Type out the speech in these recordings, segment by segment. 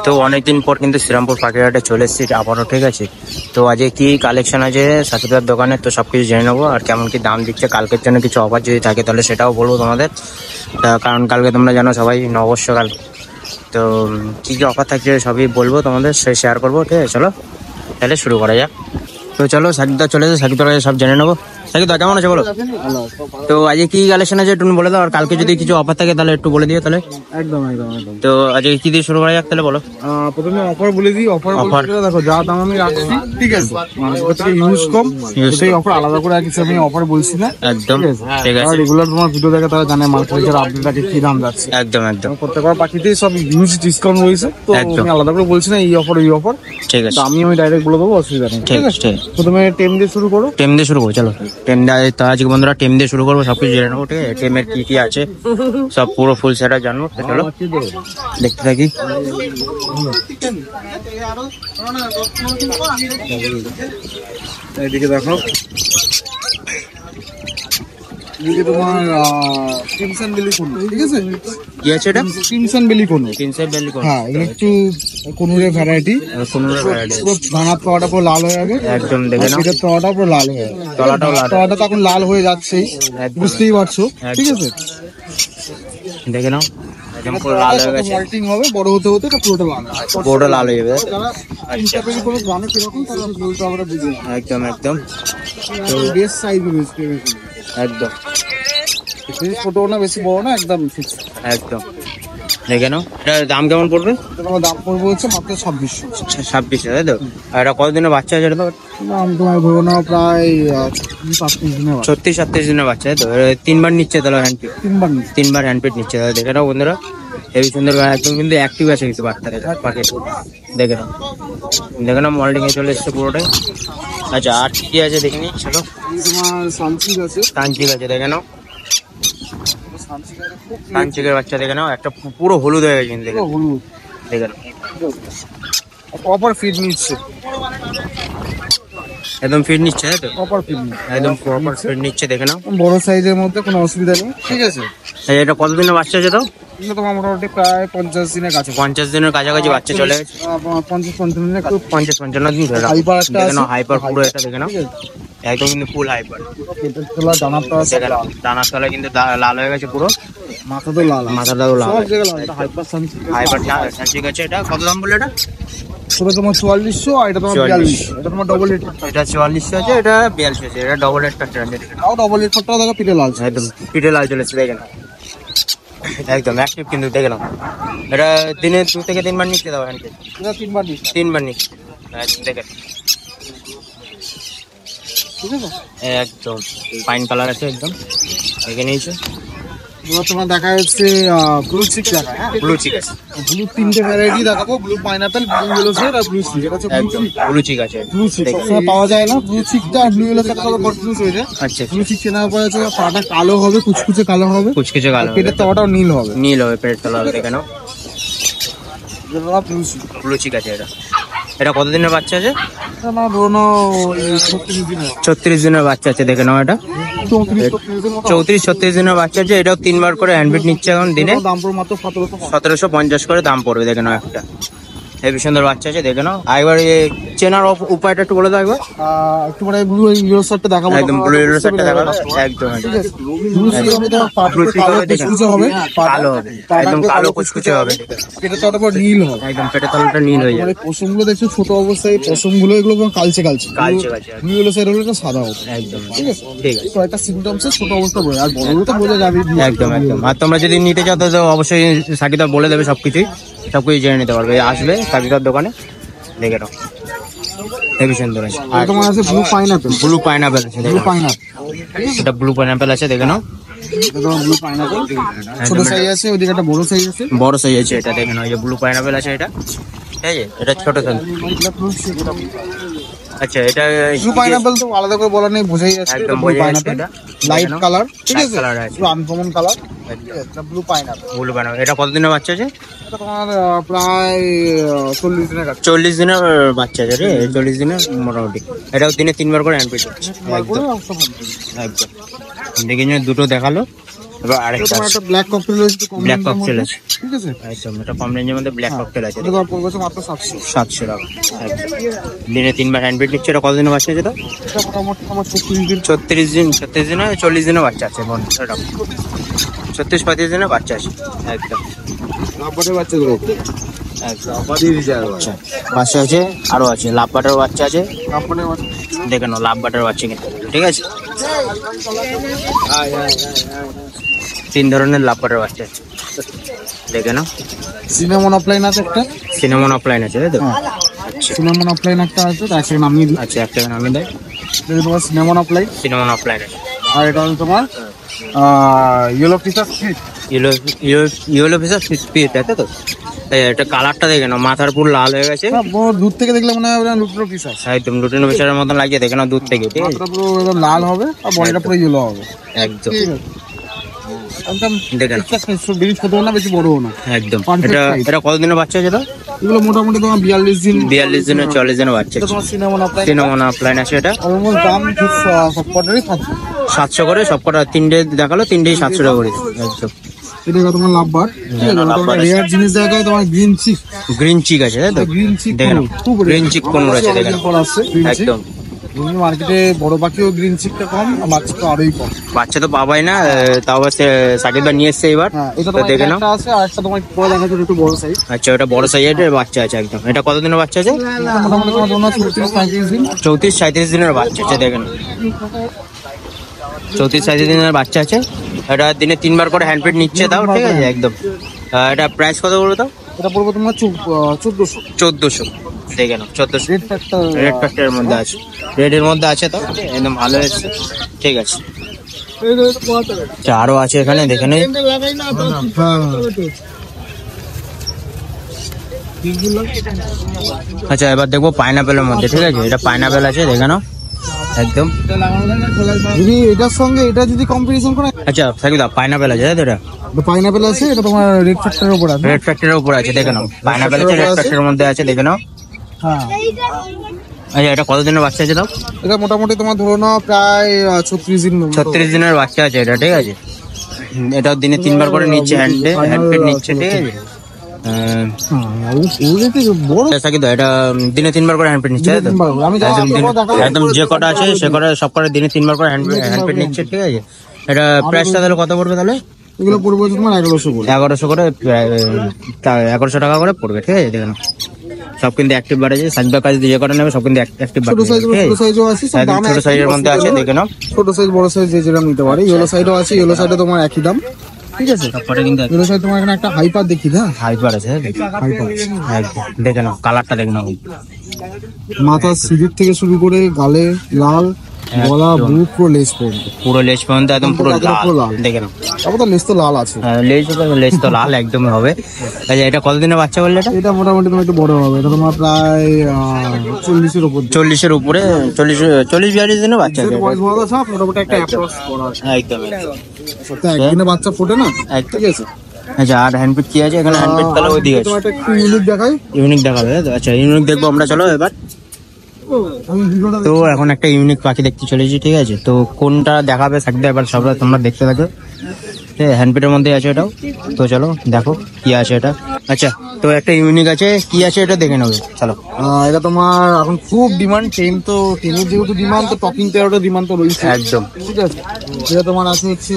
তো অনেকদিন পর কিন্তু শ্রীরামপুর পাখিরহাটে চলে এসেছি আবারও, ঠিক আছে। তো আজকে কি কালেকশন আছে সাকিবদার দোকানে তো সবকিছু জেনে নেবো, আর কেমন কি দাম দিচ্ছে, কালকের জন্য কিছু অফার যদি থাকে তাহলে সেটাও বলবো তোমাদের। কারণ কালকে তোমরা জানো সবাই নববর্ষকাল, তো কি কি অফার থাকছে সবই বলবো তোমাদের, সে শেয়ার করবো, ঠিক আছে। চলো তাহলে শুরু করা যাক। তো চলো সাকিবদা চলে এসে সাকিবদার কাছে সব জেনে নেবো। সাকিবদা কেমন আছে বলো? তো আজকে কি কালেকশন আছে একটু বলে দাও, আর কালকে যদি কিছু অফার থাকে তাহলে একটু বলে দিও তাহলে। একদম একদম একদম। তো আজকে কি দিয়ে শুরু করা যাক তাহলে বলো। প্রথমে অফার বলে দিই। অফার দেখো যা দাম আমি রাখছি, ঠিক আছে, ইউজ কম, সেই অফার আলাদা করে আর কিছু আমি অফার বলছি না, একদম ঠিক আছে। রেগুলার তোমার ভিডিও দেখে তারা জানে মার্কেটের আপডেট আছে, কি দাম যাচ্ছে। একদম একদম প্রত্যেকবার পাখিতেই সব ইউজ ডিসকাউন্ট রয়েছে, তো আমি আলাদা করে বলছি না এই অফার ওই অফার, ঠিক আছে। আমি ডাইরেক্ট বলে দেবো, অসুবিধা নেই, ঠিক আছে। প্রথমে টেম দিয়ে শুরু করো। টেম দিয়ে শুরু করো, চলো টেম দিয়ে। তো আজকে বন্ধুরা টেম দিয়ে শুরু করবো, সবকিছু জেনে নেবো, ঠিক আছে। টেমের কি কি আছে সব পুরো ফুল সেটা জানবো, চলো দেখতে থাকি। এদিকে দেখো, এদিকে তোমার ক্রিমসন বেলি কোন, ঠিক আছে। কি আছে এটা? ক্রিমসন বেলি কোন, ক্রিমসন বেলি কোন, হ্যাঁ একটু কোনুরের ভ্যারাইটি। কোনুরের ভ্যারাইটি, দানার তোয়াটা পুরো লাল হয়ে যাবে, একদম দেখে নাও। এটার তোয়াটা পুরো লাল হয়ে যাবে, তলাটাও লাল, তোয়াটা তো এখন লাল হয়ে যাচ্ছেই, বুঝতেই পারছো, ঠিক আছে। দেখে নাও একদম পুরো লাল হয়ে গেছে, মল্টিং হবে, বড় হতে হতে এটা পুরোটা লাল হবে, পুরোটা লাল হয়ে যাবে। আচ্ছা কোনো গ্রামে কিরকম তাহলে পুরোটা আমরা বুঝে নেব। একদম একদম বেশ সাইজ রয়েছে, একদম বেশি ছোট না বেশি বড় না, একদম ফিক্স, একদম দেখে নাও। এটার দাম কেমন পড়বে? তোমার দাম পড়বে হচ্ছে মাত্র 2600। 2600, তাই তো? আর এটা কতদিনের বাচ্চা আছে? এটা তো দাম তোমার ধরো না প্রায় 37 দিনের, 36-37 দিনের বাচ্চা, তাই তো? 3বার নিচ্ছে তাহলে হ্যান্ড ফিট, 3বার হ্যান্ড ফিট নিচ্ছে, তাহলে দেখে নাও বন্ধুরা। হেবি সুন্দর, একদম কিন্তু অ্যাক্টিভ আছে কিন্তু বাচ্চাটা পাখি, দেখে নাও। দেখে নাও মল্টিং এ চলে এসছে পুরোটাই। আচ্ছা আর কি আছে দেখে নিই, চলো। তোমার সানচিক আছে, কাঞ্চিক আছে, দেখে নাও। কাঞ্চিকের বাচ্চা দেখে নাও, একটা পুরো হলুদ হয়ে গেছে কিন্তু, দেখে নাও। প্রপার ফিড নিচ্ছে, একদম ফিট নিচ্ছে, তাই তো? প্রপার ফিড একদম প্রপার ফিট নিচ্ছে, দেখে নাও। বড় সাইজের মধ্যে কোনো অসুবিধা নেই, ঠিক আছে। এটা কতদিনের বাচ্চা আছে তাও? তোমার মোটামুটি প্রায় 50 দিনের কাছে, 50 দিনের কাছাকাছি বাচ্চা চলে গেছে। 50-55 দিনের, 50-55 দিন ধরে হাইপার একটা দেখে আছে, নাও, হাইপার পুরো এটা দেখে নাও, একদম কিন্তু ফুল হাইপার। তোলা দানাটা দানার তলায় কিন্তু লাল হয়ে গেছে পুরো, মাথা তো লাল, মাথাটাও লাল, সব জায়গায় লাল। হাইপার সানচিক, হাইপার ঠিক আছে। এটা কত দাম বললো? এটা ওটা তোমার 4400, আর এটা তোমার 4200। এটা তোমার ডবল রেট, এটা 4400 আছে, এটা 4200 আছে। এটা ডবল রেট কাটছে, তাও ডবল রেট ফটটা দেখো পিঠে লাল, একদম পিঠে লাল চলেছে, দেখে নাও। একদম অ্যাক্টিভ কিন্তু, দেখে নাও। এটা দিনে 2 থেকে 3 বার নিচ্ছে দাও, হ্যান্ড এটা 3বার নিচ্ছে, 3 বার নিচ্ছে, দেখে ঠিক আছে। একদম পাইন কালার আছে, একদম দেখে নিয়েছে। এবার তোমার দেখা যাচ্ছে ব্লু চিক দেখা, হ্যাঁ ব্লু চিক আছে, ব্লু 3টে ভ্যারাইটি দেখাবো, blue pineapple, blue yellow set আর ব্লু চিক। এটা হচ্ছে একদম ব্লু চিক আছে, ব্লু চিক সবসময় পাওয়া যায় না, ব্লু চিকটা আর ব্লু ইয়েলো সেটটা কনফিউজ হয়ে যায়। আচ্ছা ব্লু চিক চেনার পরে হচ্ছে পাটা কালো হবে, কুচকুচে কালো হবে, কুচকুচে কালো, পেটের তলাটাও নীল হবে, নীল হবে পেটের তলা, দেখে নাও। ব্লু চিক, ব্লু চিক আছে। এটা এটা কতদিনের বাচ্চা আছে? না ধরুন 36 দিনের, 36 দিনের বাচ্চা আছে, দেখে নাও। এটা 34-36 দিনের বাচ্চা আছে। এটাও 3বার করে হ্যান্ডফিট নিচ্ছে এখন দিনে, দাম পড়বে মাত্র 1750 করে দাম পড়বে, দেখে নাও। একটা হেবি সুন্দর বাচ্চা আছে, দেখে নাও। একবার চেনার উপায়টা একটু বলে দাও একবার। একটু পরে ব্লু ইয়েলো সেটটা দেখাবো, একদম ব্লু ইয়েলো সেটটা দেখাবো, একদম ব্লু চিক হবে, ব্লু চিক হবে, কুচকুচে হবে, কালো হবে, একদম কালো কুচকুচে হবে, পেটের তলাটা পুরো নীল হবে, একদম পেটের তলাটা নীল হয়ে যাবে। পশমগুলো দেখছো ছোট অবস্থায়, পশমগুলো এগুলো কালচে কালচে কালচে কালচে, ব্লু ইয়েলো সেট হলে সাদা হবে, একদম ঠিক আছে। ঠিক আছে, কয়েকটা সিমটমস ছোট অবস্থা বোঝা, আর বড়গুলো তো বোঝা যাবে, একদম একদম। আর তোমরা যদি নিতে চাও তো অবশ্যই সাকিদা বলে দেবে, সবকিছু জেনে নিতে পারবে। আসবে সাকিদার দোকানে, দেখে নাও হেবি সুন্দর আছে। আর তোমার আছে ব্লু পাইনাপেল, ব্লু পাইনাপেল আছে, ব্লু পাইনাপেল, এটা ব্লু পাইনাপেল আছে, দেখে নাও। ব্লু পাইনাপেল ছোট সাইজ আছে, ওইদিকে একটা বড় সাইজ আছে, বড় সাইজ আছে, এটা দেখে নাও। এই যে ব্লু পাইনাপেল আছে, এটা ঠিক আছে, এটা ছোট সাইজ। আচ্ছা এটা ব্লু পাইনাপেল তো আলাদা করে বলা নেই, বোঝাই যাচ্ছে একদম ব্লু পাইনাপেল, লাইট কালার, ঠিক আছে, কালার আছে, পুরো আনকমন কালার, এটা ব্লু পাইনাপেল। ব্লু পাইনাপেল এটা কতদিনের বাচ্চা আছে? এটা তোমার প্রায় 40 দিনের কাছে, 40 দিনের বাচ্চা আছে রে, 40 দিনের মোটামুটি। এটাও দিনে 3বার করে হ্যান্ড ফিট হচ্ছে, একদম একদম। দেখে নিয়ে দুটো দেখালো, এবার আরেকটা তোমার একটা ব্ল্যাক ককটেল রয়েছে, ব্ল্যাক ককটেল আছে, ঠিক আছে। একদম এটা কম রেঞ্জের মধ্যে ব্ল্যাক ককটেল আছে, এটা তোমার পড়বে মাত্র 700 টাকা। দিনে 3 বার হ্যান্ডপিট নিচ্ছে। এটা কতদিনের বাচ্চা আছে? এটা মোটামুটি তোমার 36 দিন 36 দিন 40 দিনের বাচ্চা আছে বন্ধু। এটা 36-35 দিনের বাচ্চা আছে একদম। লাভবাটের বাচ্চাগুলো আচ্ছা বাচ্চা আছে, আরো আছে লাভ বাটার বাচ্চা আছে, লাভবাটের বাচ্চা দেখে নাও লাভ বাটার বাচ্চা কিন্তু, ঠিক আছে। 3 ধরনের লাভ বাটার বাচ্চা আছে, দেখে নাও। সিনেমন অফলাইন আছে একটা, সিনেমন অফলাইন আছে তাই তো? সিনেমন অফলাইন একটা আছে, তার সাথে নামিয়ে দিই। আচ্ছা একটা নামিয়ে দেয়, এটা তোমার সিনেমন অফলাইন। সিনেমন অফলাইন আছে। আর এটা হলো তোমার yellow Fischer speed. Yellow Fischer speed তাই তো? এটা কালারটা দেখে নাও, মাথার পুরো লাল হয়ে গেছে। দূর থেকে দেখলে মনে হয় লুটিনো পিসার, একদম লুটিনো ফিসারের মতন লাগিয়ে দেখে নাও দূর থেকে, ঠিক আছে। মাথাটা পুরো একদম লাল হবে আর বডিটা পুরো ইয়েলো হবে একদম, একদম। দেখে নাও বেশি ছোট না বেশি বড় না, একদম। Perfect এটা size। এটা কতদিনের বাচ্চা আছে? এটা এগুলো মোটামুটি তোমার 42 দিন 42 দিনের 40 দিনের বাচ্চা এটা আছে। তোমার সিনেমন অফলাইন। সিনেমন অফলাইন আছে। এটা অলমোস্ট দাম সবকটারই 700 করে, সবকটা 3টে দেখালো, 3টেই 700 টাকা করে একদম। এটা তোমার লাভবার, লাভবার রেয়ার জিনিস দেখায় তোমার গ্রিন চিক। গ্রিন চিক আছে তাই তো? গ্রিন চিক দেখে নাও গ্রিন চিক কোন রয়েছে দেখে নাও একদম। মার্কেটে বড় পাখিও গ্রিন চিকটা কম আর বাচ্চা তো আরোই কম। বাচ্চা তো পাবাই না, তাও সাকিব ভাই নিয়ে এসছে এবার, এটা তো তোমার দেখে নাও। একটা আছে আর একটা তোমার পরে দেখা যাচ্ছে একটু বড় সাইজ। আচ্ছা ওটা বড় সাইজের বাচ্চা আছে একদম। এটা কতদিনের বাচ্চা আছে? মোটামুটি তোমার জন্য 34-35 দিন। 34-37 দিনের বাচ্চা আছে, দেখেন 34-37 দিনের বাচ্চা আছে। এটা দিনে 3 বার করে হ্যান্ডপিট নিচ্ছে, তাও ঠিক আছে একদম। এটা প্রাইস কত বলবো তো? এটা পড়বে তোমার 1400। দেখে নাও 1400। রেড ফ্যাক্টর, রেড ফ্যাক্টরের মধ্যে আছে, রেডের মধ্যে আছে, তো একদম ভালো এসছে, ঠিক আছে। আচ্ছা, আরো আছে এখানে দেখে নেই। আচ্ছা এবার দেখবো পাইনাপেলের মধ্যে, ঠিক আছে। এটা পাইনাপেল আছে, দেখে নাও একদম। যদি এটার সঙ্গে এটা যদি কম্পারিজন করে, আচ্ছা সাকিব পাইনাপেল আছে তাই তো? এটা পাইনাপেল আছে, এটা তোমার রেড ফ্যাক্টরের উপর আছে। রেড ফ্যাক্টরের উপর আছে, দেখে নাও। পাইনাপেল আছে, রেড ফ্যাক্টরের মধ্যে আছে, দেখে নাও। হ্যাঁ আচ্ছা এটা কতদিনের বাচ্চা আছে তাও? এটা মোটামুটি তোমার ধরো না প্রায় 36 দিন। 36 দিনের বাচ্চা আছে এটা, ঠিক আছে। এটা দিনে 3 বার করে নিচ্ছে, হ্যান্ডপিট নিচ্ছে, ঠিক আছে। সাকিব এটা দিনে 3 বার করে হ্যান্ডপিট নিচ্ছে তাই তো? একদম যে কটা আছে সে কটা সব কটা দিনে 3 বার করে হ্যান্ডপিট নিচ্ছে, ঠিক আছে। এটা প্রাইসটা তাহলে কত পড়বে তাহলে? এগুলো পড়বে তোমার 1100 করে। 1100 করে, 1100 টাকা করে পড়বে, ঠিক আছে। দেখেন সব কিন্তু অ্যাক্টিভ বার আছে, সাজবার কাজে যে কটা নেবে সব কিন্তু অ্যাক্টিভ বার। ছোট সাইজও আছে, সব দাম ছোট সাইজের মধ্যে আছে, দেখে নাও। ছোট সাইজ বড় সাইজ যে যেরকম নিতে পারে। ইয়েলো সাইডও আছে, ইয়েলো সাইডে তোমার একই দাম, ঠিক আছে। সবকটা কিন্তু ইয়েলো সাইড তোমার এখানে একটা হাইপার দেখি, হ্যাঁ হাইপার আছে, হাইপার একদম দেখে নাও, কালারটা দেখে নাও। মাথার সিঁদুর থেকে শুরু করে গালে লাল, গলা বুক পুরো লেজ পর্যন্ত, পুরো লেজ পর্যন্ত একদম পুরো পুরো লাল, লাল। দেখে নাও। তারপর তো লেজ তো লাল আছে। লেজ তো লাল একদমই হবে। আচ্ছা এটা কতদিনের বাচ্চা বললে? এটা এটা মোটামুটি তোমার একটু বড় হবে, এটা তোমার প্রায় 40-এর উপর। 40-এর উপরে, 40-42 দিনের বাচ্চা আছে। বয়স বড় সব মোটামুটি একটা অ্যাপ্রক্স বড় আছে। একদম সপ্তাহে একদিনে বাচ্চা ফোটে না, ঠিক আছে। আচ্ছা আর হ্যান্ডপিট কি আছে এখানে? হ্যান্ডপিট তাহলে ওই দিকে আছে, তোমার একটু ইউনিক দেখাই। ইউনিক দেখাবে তাই তো? আচ্ছা ইউনিক দেখবো আমরা, চলো এবার। আমি ভিডিওটা তো এখন একটা ইউনিক পাখি দেখতে চলেছি, ঠিক আছে। তো কোনটা দেখাবে সাকিব এবার সব তোমরা দেখতে থাকো। হ্যান্ডপিটের মধ্যে আছে এটাও, তো চলো দেখো কি আছে এটা। আচ্ছা তো একটা ইউনিক আছে, কি আছে এটা দেখে নেবে, চলো। এটা তোমার এখন খুব ডিমান্ড, টেম তো টেমের যেহেতু ডিমান্ড, তো টকিং পেয়ারটা ডিমান্ড তো রয়েছে একদম, ঠিক আছে। এটা তোমার আছে হচ্ছে,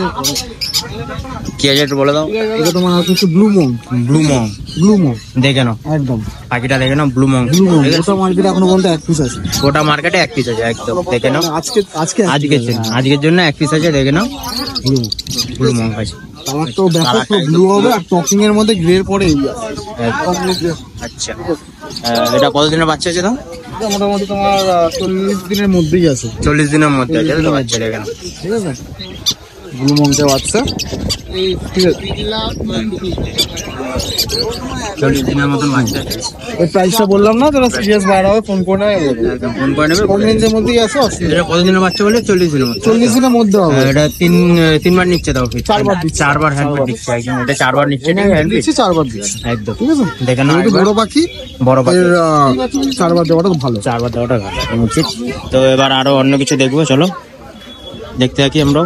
কি আছে একটু বলে দাও। এটা তোমার আছে হচ্ছে ব্লু মং। ব্লু মং, ব্লু মং দেখে নাও একদম, পাখিটা, দেখে নাও ব্লু মং। ব্লু মং। ওটা মার্কেটে এখনো পর্যন্ত এক পিস আছে, গোটা মার্কেটে এক পিস আছে একদম, দেখে নাও। আজকের জন্য এক পিস আছে, দেখে নাও। ব্লু মং আছে, কালার তো ব্যাপক ব্লু হবে আর টকিং এর মধ্যে গ্রের পরে এই আছে। আচ্ছা এটা কতদিনের বাচ্চা আছে দাও? এটা মোটামুটি তোমার 40 দিনের মধ্যেই আছে। 40 দিনের মধ্যে আছে তো বাচ্চা, দেখে নাও। ঠিক আছে, ব্লু মংটা বাচ্চা, ঠিক আছে। 40 দিনের মতন বাচ্চা আছে। এই প্রাইসটা বললাম না, যারা সিরিয়াস বাইরে হবে ফোন করে নেবে, ফোন করে নেবে। কম রেঞ্জের মধ্যেই আছে। এটা কতদিনের বাচ্চা বলে? 40 দিনের মধ্যে। 40 দিনের মধ্যে হবে। এটা 3 বার নিচ্ছে দাও, 4 বার দিচ্ছে। 4 বার হ্যান্ডপিট দিচ্ছে একদম। এটা 4 বার নিচ্ছে, দিচ্ছি 4 বার দিচ্ছি একদম, ঠিক আছে। দেখে নাও। যেহেতু বড় পাখি, বড় পাখি, এর 4 বার দেওয়াটা খুব ভালো। 4 বার দেওয়াটা ভালো উচিত। তো এবার আরো অন্য কিছু দেখবো, চলো দেখতে থাকি আমরা।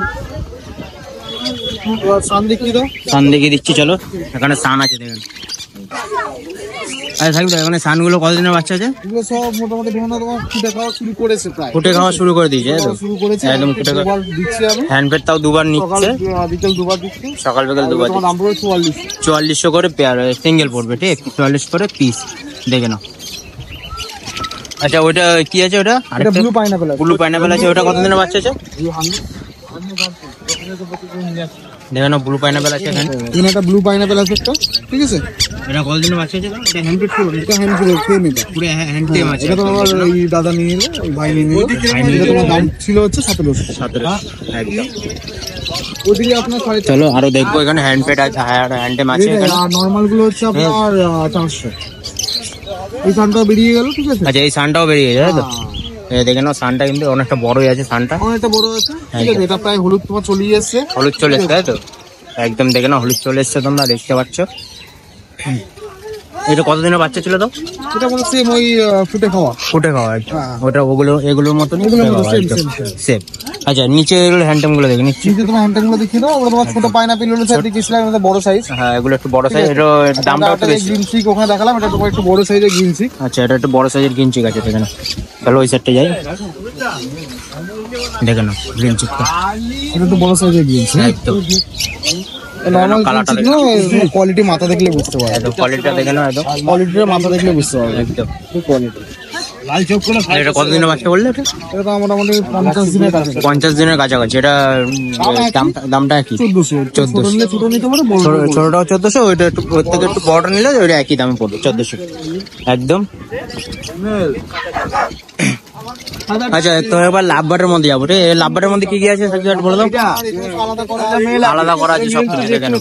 সান দেখিয়ে দাও। সান দেখিয়ে দিচ্ছি চলো। এখানে সান আছে দেখেন। আরে থাকবে এখানে সানগুলো কতদিনের বাচ্চা আছে? এগুলো সব মোটামুটি ধরুন তোমার ফুটে খাওয়া শুরু করেছে, প্রায় ফুটে খাওয়া শুরু করে দিয়েছে শুরু করেছে একদম ফুটে খাওয়া। দিচ্ছি আমি হ্যান্ডফেড তাও দুবার নিচ্ছে, বিকেল দুবার দিচ্ছি, সকাল বিকেল দুবার। তোমার দাম পড়বে 4400 করে পেয়ার, সিঙ্গেল পড়বে ঠিক, 44 করে পিস দেখে নাও। আচ্ছা ওটা কি আছে ওটা? এটা ব্লু পাইনাপল আছে। ব্লু পাইনাপল আছে, ওটা কতদিনের বাচ্চা আছে? দেখে নাও ব্লু পাইনাপল আছে এখানে। এখানে একটা ব্লু পাইনাপল আছে একটা, ঠিক আছে। এটা কতদিনের বাচ্চা আছে? এটা হ্যান্ডফেড পুরো, এটা হ্যান্ডফেড ফ্রেম, এটা পুরো হ্যান্ড টেম আছে। এটা তোমার এই দাদা নিয়ে নিল, ওই ভাই নিয়ে নিল। এটা তোমার দাম ছিল হচ্ছে 1700 একদম। ওদিকে আপনার চলো আরো দেখবো এখানে হ্যান্ডফেড আছে, হ্যান্ড টেম আছে এখানে। আর নরমাল গুলো হচ্ছে আপনার 400। এই সানটাও বেরিয়ে গেল, ঠিক আছে। আচ্ছা এই সানটাও বেরিয়ে গেছে তাই তো? দেখে নাও সানটা কিন্তু অনেকটা বড়ই আছে, সানটা অনেকটা বড় আছে, ঠিক আছে। এটা প্রায় হলুদ তোমার চলেই এসছে, হলুদ চলে এসছে তাই তো? একদম দেখে নাও হলুদ চলে এসছে, তোমরা দেখতে পাচ্ছ। এটা কতদিনের বাচ্চা ছিল তো? এটা বলতে সেম ওই ফুটে খাওয়া। ফুটে খাওয়া ওটা, ওগুলো এগুলোর মতন সেম। আচ্ছা নিচে এগুলো হ্যান্ডটেম গুলো দেখে নিচ্ছি। নিচে তোমার হ্যান্ডটেম গুলো দেখিয়ে দাও। ওগুলো তোমার ছোট পাইনাপল গুলো সাইড দিকে ছিল, এটা বড় সাইজ। হ্যাঁ এগুলো একটু বড় সাইজ, এটা দামটা একটু বেশি। গ্রিন চিক ওখানে দেখালাম, এটা তোমার একটু বড় সাইজের গ্রিন চিক। আচ্ছা এটা একটু বড় সাইজের গ্রিন চিক আছে এখানে। চলো ওই সাইডটা যাই, দেখে নাও গ্রিন চিকটা। এটা একটু বড় সাইজের গ্রিন চিক একদম। নরমাল কালারটা দেখো, কোয়ালিটি মাথা দেখলে বুঝতে পারবে। একদম কোয়ালিটিটা দেখে নাও, একদম কোয়ালিটিটা মাথা দেখলে বুঝতে পারবে একদম কোয়ালিটি। লাল চোখ কোন। এটা কতদিনের বাচ্চা বললে? এটা এটা তো মোটামুটি 50 দিনের কাছে, 50 দিনের কাছাকাছি। এটা দামটা কি? 1400। ছোট নিলে ছোট নিতে পারে, বড় ছোটটাও 1400, ওইটা একটু ওর থেকে একটু বড়টা নিলে ওইটা একই দামে পড়বে 1400 একদম। আচ্ছা তো এবার লাভবাটের মধ্যে যাবো রে। লাভবাটের মধ্যে কি কি আছে সার্টিফিকেট বলে দাও। আলাদা করা আছে সব কিছু দেখে নাও।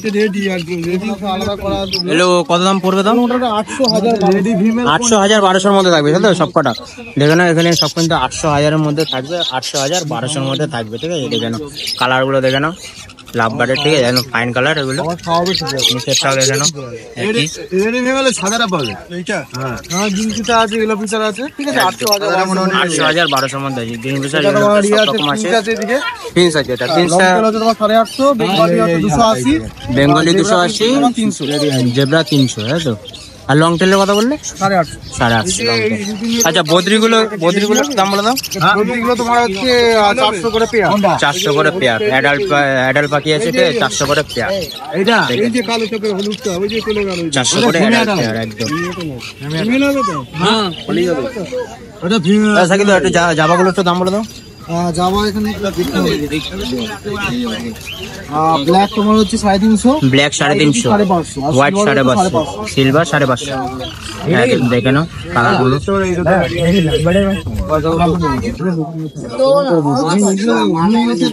এলো কত দাম পড়বে দাম? 800,000 1200-র মধ্যে থাকবে তাই তো সব কটা? দেখে নাও এখানে সব কিন্তু 800,000-এর মধ্যে থাকবে, 800,000 1200-র মধ্যে থাকবে, ঠিক আছে। দেখে নাও কালার গুলো দেখে নাও, লাভবাটের, ঠিক আছে ফাইন কালার এগুলো। নিচেরটাও দেখে নাও একই। সাদাটা পাবে এইটা, হ্যাঁ গ্রিন চিকটা আছে, ইয়েলো ফিচার আছে, ঠিক আছে। 800,000 1200-র মধ্যে আছে। গ্রিন ফিচার সব রকম আছে। প্রিন্স আছে, এটা প্রিন্সটা তোমার 850, বেঙ্গলি আছে 280, বেঙ্গলি 280, 300, জেব্রা 300 তাই তো? আর লং টেলের কথা বললে 850, 850 লং টেল। আচ্ছা বদ্রিগুলোর দাম বলে দাও। এগুলো তোমার হচ্ছে 400 করে পেয়ার। 400 করে পেয়ার। অ্যাডাল্ট পাখি আছে 400 করে পেয়ার। এইটা এই যে কালো চোখের হলুদটা, ওই যে চলে গেল 400 করে অ্যাডাল্ট পেয়ার একদম। ফিমেল হবে তো? হ্যাঁ বলি যাবে, ওটা ফিমেল। আচ্ছা কিন্তু একটু জাবাগুলোর একটু দাম বলে দাও। জামা এখানে দেখতে হবে। ব্ল্যাক তোমার হচ্ছে 350, ব্ল্যাক 350, হোয়াইট 550, সিলভার 550। দেখে নাও কালারগুলো।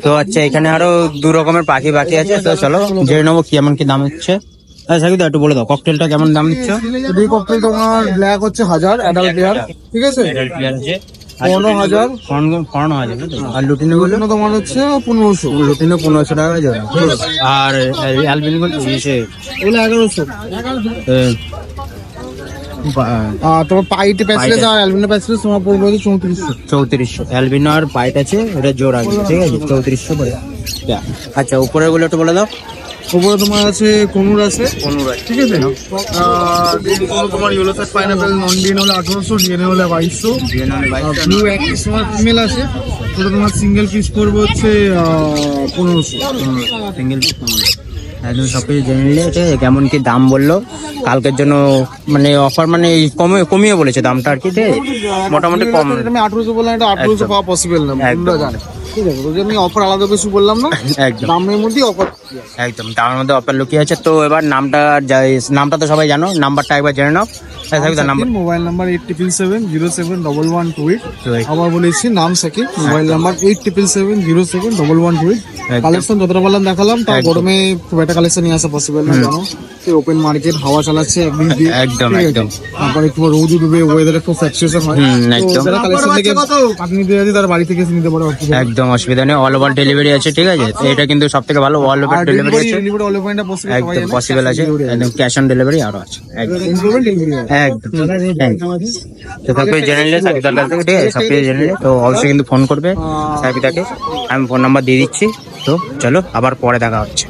তো আচ্ছা এখানে আরো 2 রকমের পাখি বাকি আছে, তো চলো জেনে নেবো কেমন কি দাম হচ্ছে। আচ্ছা কিন্তু একটু বলে দাও ককটেলটা কেমন দাম দিচ্ছ? এই ককটেল তোমার ব্ল্যাক হচ্ছে 1000 অ্যাডাল্ট পেয়ার, ঠিক আছে। অ্যাডাল্ট পেয়ার আছে 15,000, 15,000। আর লুটিনো গুলো তোমার হচ্ছে 1500, লুটিনো 1500 টাকা জোড়া। আর অ্যালবিনো গুলো এগুলো 1100। তোমার পাইট প্যাচলেস আর অ্যালবিনো প্যাচলেস তোমার পড়বে 3400। অ্যালবিনো আর পাইট আছে, এটা জোড়া ঠিক আছে 3400 করে। আচ্ছা উপরের গুলো একটু বলে দাও। উপরে তোমার আছে কনুর আছে, ঠিক আছে। তোমার yellow side pineapple non DNA হলে 1800, ডিএনএ হলে 2200। ব্লু এক পিস তোমার ফিমেল আছে, ওটা তোমার সিঙ্গেল পিস করবে হচ্ছে 1500। সিঙ্গেল পিস একদম সবকিছু জেনে নিলে কেমন কি দাম বললো কালকের জন্য, মানে অফার মানে কমিয়ে বলেছে দামটা আর কি, মোটামুটি কম। আমি 1800 বললাম, এটা 1800 পাওয়া পসিবল না, তোমরা জানো, ঠিক আছে। ওই জন্য অফার আলাদা কিছু বললাম না, একদম দামের মধ্যেই অফার, একদম দামের মধ্যে অফার লুকিয়ে আছে। তো এবার নামটা তো সবাই জানো, নাম্বারটা একবার জেনে নাও। Mobile number 8777071128। আবার বলেছি নাম সাকিব, মোবাইল নাম্বার 8777071128। কালেকশন যতটা বললাম দেখালাম, তার গরমে খুব একটা কালেকশন নিয়ে আসা পসিবল না, জানো ওপেন মার্কেট হাওয়া চালাচ্ছে একদিন দিয়ে, একদম একদম। তারপরে একটু রোদ উঠবে, ওয়েদারে খুব ফ্ল্যাকচুয়েশন হয়, যারা কালেকশন থেকে আপনি নিতে যাচ্ছি তার বাড়ি থেকে নিতে পারে, একদম অসুবিধা নেই। অল ওভার ডেলিভারি আছে, ঠিক আছে। এটা কিন্তু সব থেকে ভালো, অল ওভার ডেলিভারি আছে, একদম পসিবল আছে, একদম ক্যাশ অন ডেলিভারি আরো আছে, একদম একদম। তো সবকিছু জেনে নিলে সাকিদার কাছ থেকে, ঠিক আছে সবকিছু জেনে নিলে, তো অবশ্যই কিন্তু ফোন করবে সাকিদাকে, আমি ফোন নাম্বার দিয়ে দিচ্ছি। তো চলো আবার পরে দেখা হচ্ছে।